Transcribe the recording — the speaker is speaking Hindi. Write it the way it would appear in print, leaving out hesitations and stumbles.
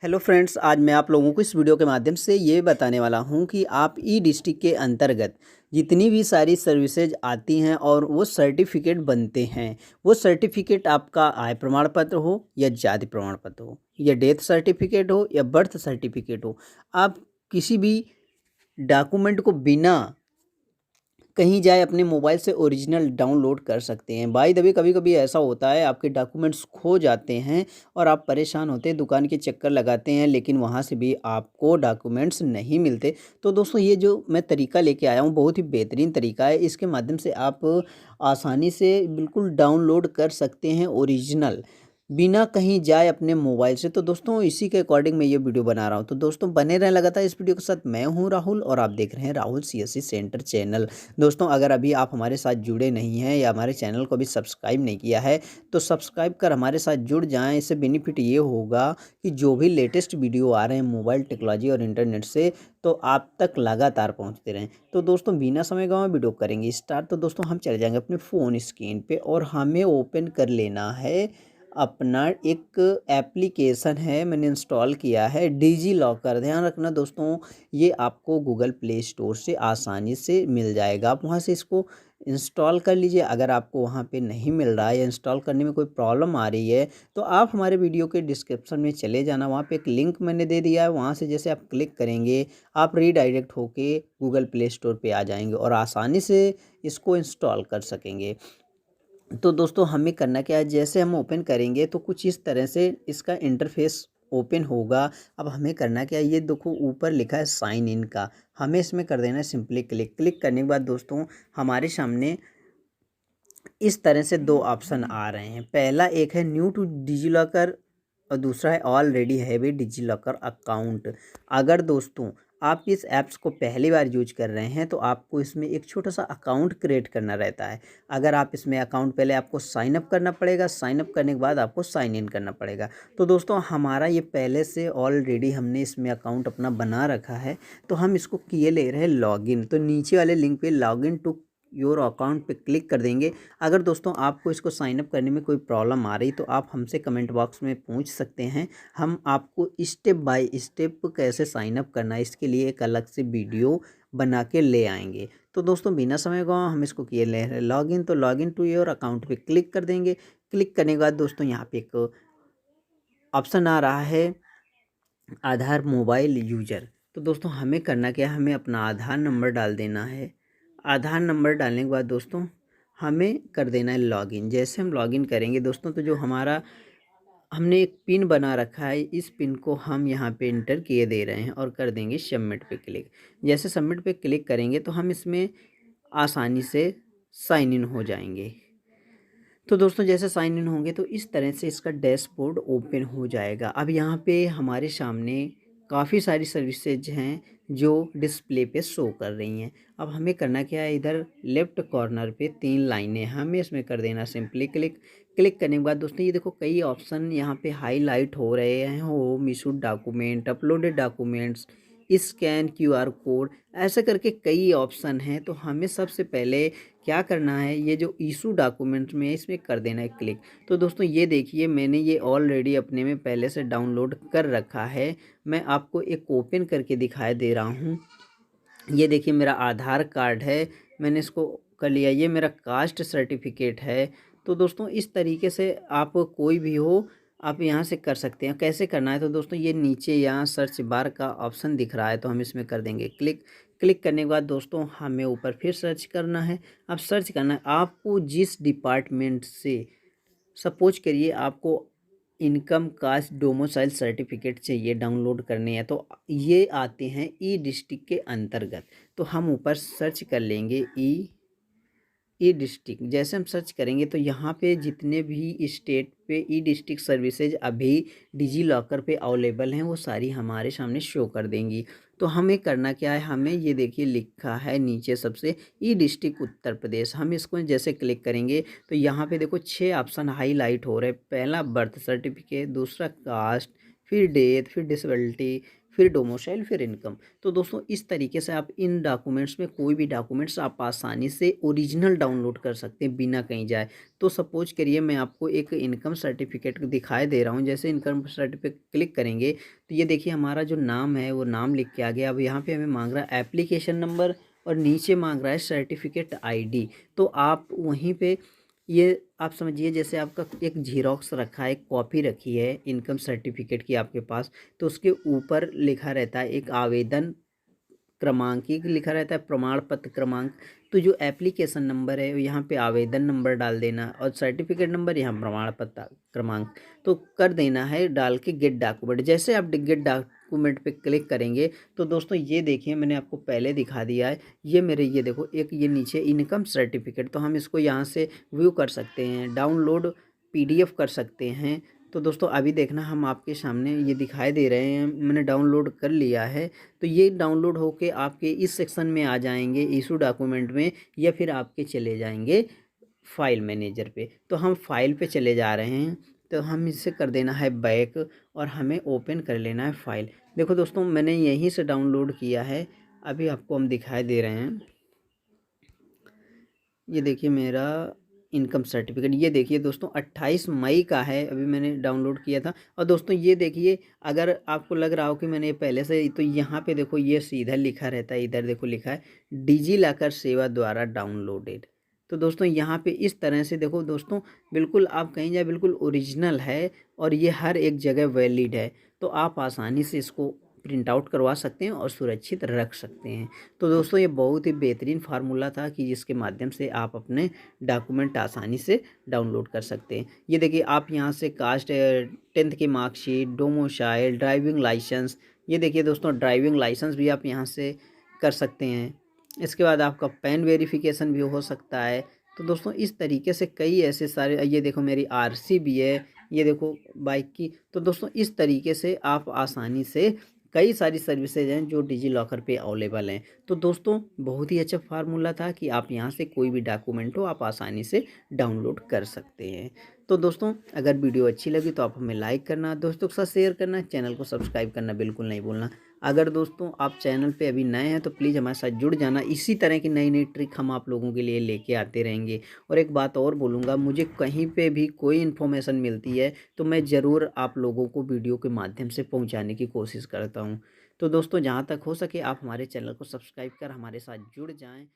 हेलो फ्रेंड्स, आज मैं आप लोगों को इस वीडियो के माध्यम से ये बताने वाला हूँ कि आप ई डिस्ट्रिक्ट के अंतर्गत जितनी भी सारी सर्विसेज आती हैं और वो सर्टिफिकेट बनते हैं, वो सर्टिफिकेट आपका आय प्रमाण पत्र हो या जाति प्रमाण पत्र हो या डेथ सर्टिफिकेट हो या बर्थ सर्टिफिकेट हो, आप किसी भी डॉक्यूमेंट को बिना कहीं जाए अपने मोबाइल से ओरिजिनल डाउनलोड कर सकते हैं। बाय द वे कभी-कभी ऐसा होता है आपके डॉक्यूमेंट्स खो जाते हैं और आप परेशान होते हैं, दुकान के चक्कर लगाते हैं लेकिन वहाँ से भी आपको डॉक्यूमेंट्स नहीं मिलते। तो दोस्तों ये जो मैं तरीका लेके आया हूँ बहुत ही बेहतरीन तरीका है। इसके माध्यम से आप आसानी से बिल्कुल डाउनलोड कर सकते हैं ओरिजिनल, बिना कहीं जाए अपने मोबाइल से। तो दोस्तों इसी के अकॉर्डिंग मैं ये वीडियो बना रहा हूँ। तो दोस्तों बने रहें लगातार इस वीडियो के साथ। मैं हूँ राहुल और आप देख रहे हैं राहुल सीएससी सेंटर चैनल। दोस्तों अगर अभी आप हमारे साथ जुड़े नहीं हैं या हमारे चैनल को अभी सब्सक्राइब नहीं किया है तो सब्सक्राइब कर हमारे साथ जुड़ जाएं। इससे बेनिफिट ये होगा कि जो भी लेटेस्ट वीडियो आ रहे हैं मोबाइल टेक्नोलॉजी और इंटरनेट से तो आप तक लगातार पहुंचते रहें। तो दोस्तों बिना समय गंवाए वीडियो करेंगे स्टार्ट। तो दोस्तों हम चले जाएंगे अपने फ़ोन स्क्रीन पे और हमें ओपन कर लेना है अपना एक एप्लीकेशन है, मैंने इंस्टॉल किया है डिजी लॉकर। ध्यान रखना दोस्तों, ये आपको गूगल प्ले स्टोर से आसानी से मिल जाएगा। आप वहाँ से इसको इंस्टॉल कर लीजिए। अगर आपको वहाँ पे नहीं मिल रहा है या इंस्टॉल करने में कोई प्रॉब्लम आ रही है तो आप हमारे वीडियो के डिस्क्रिप्शन में चले जाना, वहाँ पे एक लिंक मैंने दे दिया है। वहाँ से जैसे आप क्लिक करेंगे आप रीडायरेक्ट होके गूगल प्ले स्टोर पे आ जाएंगे और आसानी से इसको इंस्टॉल कर सकेंगे। तो दोस्तों हमें करना क्या है, जैसे हम ओपन करेंगे तो कुछ इस तरह से इसका इंटरफेस ओपन होगा। अब हमें करना क्या है, ये देखो ऊपर लिखा है साइन इन का, हमें इसमें कर देना है सिंपली क्लिक। क्लिक करने के बाद दोस्तों हमारे सामने इस तरह से दो ऑप्शन आ रहे हैं। पहला एक है न्यू टू डिजीलॉकर और दूसरा है already have a DigiLocker account. अगर दोस्तों आप इस ऐप्स को पहली बार यूज कर रहे हैं तो आपको इसमें एक छोटा सा अकाउंट क्रिएट करना रहता है। अगर आप इसमें अकाउंट पहले आपको साइन अप करना पड़ेगा, साइन अप करने के बाद आपको साइन इन करना पड़ेगा। तो दोस्तों हमारा ये पहले से ऑलरेडी हमने इसमें अकाउंट अपना बना रखा है तो हम इसको किए ले रहे हैं लॉगिन। तो नीचे वाले लिंक पे लॉगिन टू योर अकाउंट पे क्लिक कर देंगे। अगर दोस्तों आपको इसको साइन अप करने में कोई प्रॉब्लम आ रही तो आप हमसे कमेंट बॉक्स में पूछ सकते हैं। हम आपको स्टेप बाय स्टेप कैसे साइन अप करना है इसके लिए एक अलग से वीडियो बना के ले आएंगे। तो दोस्तों बिना समय गंवाए हम इसको किए ले रहे लॉगिन। तो लॉगिन टू योर अकाउंट पे क्लिक कर देंगे। क्लिक करने के बाद दोस्तों यहाँ पे एक ऑप्शन आ रहा है आधार मोबाइल यूजर। तो दोस्तों हमें करना क्या है, हमें अपना आधार नंबर डाल देना है। आधार नंबर डालने के बाद दोस्तों हमें कर देना है लॉगिन। जैसे हम लॉगिन करेंगे दोस्तों तो जो हमारा हमने एक पिन बना रखा है इस पिन को हम यहाँ पे इंटर किए दे रहे हैं और कर देंगे सबमिट पे क्लिक। जैसे सबमिट पे क्लिक करेंगे तो हम इसमें आसानी से साइन इन हो जाएंगे। तो दोस्तों जैसे साइन इन होंगे तो इस तरह से इसका डैशबोर्ड ओपन हो जाएगा। अब यहाँ पे हमारे सामने काफ़ी सारी सर्विसेज हैं जो डिस्प्ले पे शो कर रही हैं। अब हमें करना क्या है, इधर लेफ्ट कॉर्नर पे 3 लाइनें हमें इसमें कर देना सिंपली क्लिक। क्लिक करने के बाद दोस्तों ये देखो कई ऑप्शन यहाँ पे हाईलाइट हो रहे हैं, home issued document, uploaded documents, scan QR code, ऐसे करके कई ऑप्शन हैं। तो हमें सबसे पहले क्या करना है, ये जो इशू डॉक्यूमेंट में है इसमें कर देना है क्लिक। तो दोस्तों ये देखिए मैंने ये ऑलरेडी अपने में पहले से डाउनलोड कर रखा है। मैं आपको एक ओपन करके दिखाई दे रहा हूँ। ये देखिए मेरा आधार कार्ड है, मैंने इसको कर लिया। ये मेरा कास्ट सर्टिफिकेट है। तो दोस्तों इस तरीके से आप कोई भी हो आप यहाँ से कर सकते हैं। कैसे करना है, तो दोस्तों ये नीचे यहाँ सर्च बार का ऑप्शन दिख रहा है तो हम इसमें कर देंगे क्लिक। क्लिक करने के बाद दोस्तों हमें ऊपर फिर सर्च करना है। अब सर्च करना है आपको जिस डिपार्टमेंट से, सपोज करिए आपको इनकम कास्ट डोमिसाइल सर्टिफिकेट चाहिए डाउनलोड करने हैं तो ये आते हैं ई डिस्ट्रिक्ट के अंतर्गत। तो हम ऊपर सर्च कर लेंगे ई डिस्ट्रिक्ट। जैसे हम सर्च करेंगे तो यहाँ पे जितने भी स्टेट पे ई डिस्ट्रिक्ट सर्विसेज अभी डिजी लॉकर पे अवेलेबल हैं वो सारी हमारे सामने शो कर देंगी। तो हमें करना क्या है, हमें ये देखिए लिखा है नीचे सबसे ई डिस्ट्रिक्ट उत्तर प्रदेश। हम इसको जैसे क्लिक करेंगे तो यहाँ पे देखो 6 ऑप्शन हाईलाइट हो रहे हैं। पहला बर्थ सर्टिफिकेट, दूसरा कास्ट, फिर डेथ, फिर डिसेबिलिटी, फिर डोमिसाइल, फिर इनकम। तो दोस्तों इस तरीके से आप इन डॉक्यूमेंट्स में कोई भी डॉक्यूमेंट्स आप आसानी से ओरिजिनल डाउनलोड कर सकते हैं बिना कहीं जाए। तो सपोज करिए मैं आपको एक इनकम सर्टिफिकेट दिखाई दे रहा हूँ। जैसे इनकम सर्टिफिकेट क्लिक करेंगे तो ये देखिए हमारा जो नाम है वो नाम लिख के आ गया। अब यहाँ पे हमें मांग रहा है एप्लीकेशन नंबर और नीचे मांग रहा है सर्टिफिकेट आईडी। तो आप वहीं पे ये आप समझिए जैसे आपका एक ज़ेरॉक्स रखा है, एक कॉपी रखी है इनकम सर्टिफिकेट की आपके पास, तो उसके ऊपर लिखा रहता है एक आवेदन क्रमांक, एक लिखा रहता है प्रमाण पत्र क्रमांक। तो जो एप्लीकेशन नंबर है यहाँ पे आवेदन नंबर डाल देना और सर्टिफिकेट नंबर यहाँ प्रमाण पत्र क्रमांक तो कर देना है डाल के गेट डॉक्यूमेंट। जैसे आप गेट डॉक्यूमेंट पे क्लिक करेंगे तो दोस्तों ये देखिए मैंने आपको पहले दिखा दिया है। ये मेरे ये देखो एक ये नीचे इनकम सर्टिफिकेट, तो हम इसको यहाँ से व्यू कर सकते हैं, डाउनलोड पीडीएफ कर सकते हैं। तो दोस्तों अभी देखना हम आपके सामने ये दिखाई दे रहे हैं, मैंने डाउनलोड कर लिया है। तो ये डाउनलोड होके आपके इस सेक्शन में आ जाएंगे इशू डॉक्यूमेंट में, या फिर आपके चले जाएंगे फाइल मैनेजर पे। तो हम फाइल पे चले जा रहे हैं, तो हम इसे कर देना है बैक और हमें ओपन कर लेना है फाइल। देखो दोस्तों मैंने यहीं से डाउनलोड किया है, अभी आपको हम दिखाई दे रहे हैं। ये देखिए मेरा इनकम सर्टिफिकेट, ये देखिए दोस्तों 28 मई का है, अभी मैंने डाउनलोड किया था। और दोस्तों ये देखिए अगर आपको लग रहा हो कि मैंने पहले से, तो यहाँ पे देखो ये सीधा लिखा रहता है, इधर देखो लिखा है डिजी लॉकर सेवा द्वारा डाउनलोडेड। तो दोस्तों यहाँ पे इस तरह से देखो दोस्तों, बिल्कुल आप कहीं जाए बिल्कुल ओरिजिनल है और ये हर एक जगह वैलिड है। तो आप आसानी से इसको प्रिंट आउट करवा सकते हैं और सुरक्षित रख सकते हैं। तो दोस्तों ये बहुत ही बेहतरीन फार्मूला था कि जिसके माध्यम से आप अपने डॉक्यूमेंट आसानी से डाउनलोड कर सकते हैं। ये देखिए आप यहाँ से कास्ट, 10th की मार्कशीट, डोमिसाइल, ड्राइविंग लाइसेंस, ये देखिए दोस्तों ड्राइविंग लाइसेंस भी आप यहाँ से कर सकते हैं। इसके बाद आपका पैन वेरिफिकेशन भी हो सकता है। तो दोस्तों इस तरीके से कई ऐसे सारे, ये देखो मेरी आरसी भी है, ये देखो बाइक की। तो दोस्तों इस तरीके से आप आसानी से कई सारी सर्विसेज हैं जो डिजी लॉकर पे अवेलेबल हैं। तो दोस्तों बहुत ही अच्छा फार्मूला था कि आप यहाँ से कोई भी डॉक्यूमेंट हो आप आसानी से डाउनलोड कर सकते हैं। तो दोस्तों अगर वीडियो अच्छी लगी तो आप हमें लाइक करना, दोस्तों के साथ शेयर करना, चैनल को सब्सक्राइब करना बिल्कुल नहीं भूलना। अगर दोस्तों आप चैनल पे अभी नए हैं तो प्लीज़ हमारे साथ जुड़ जाना, इसी तरह की नई नई ट्रिक हम आप लोगों के लिए लेके आते रहेंगे। और एक बात और बोलूँगा, मुझे कहीं पे भी कोई इन्फॉर्मेशन मिलती है तो मैं ज़रूर आप लोगों को वीडियो के माध्यम से पहुँचाने की कोशिश करता हूँ। तो दोस्तों जहाँ तक हो सके आप हमारे चैनल को सब्सक्राइब कर हमारे साथ जुड़ जाएँ।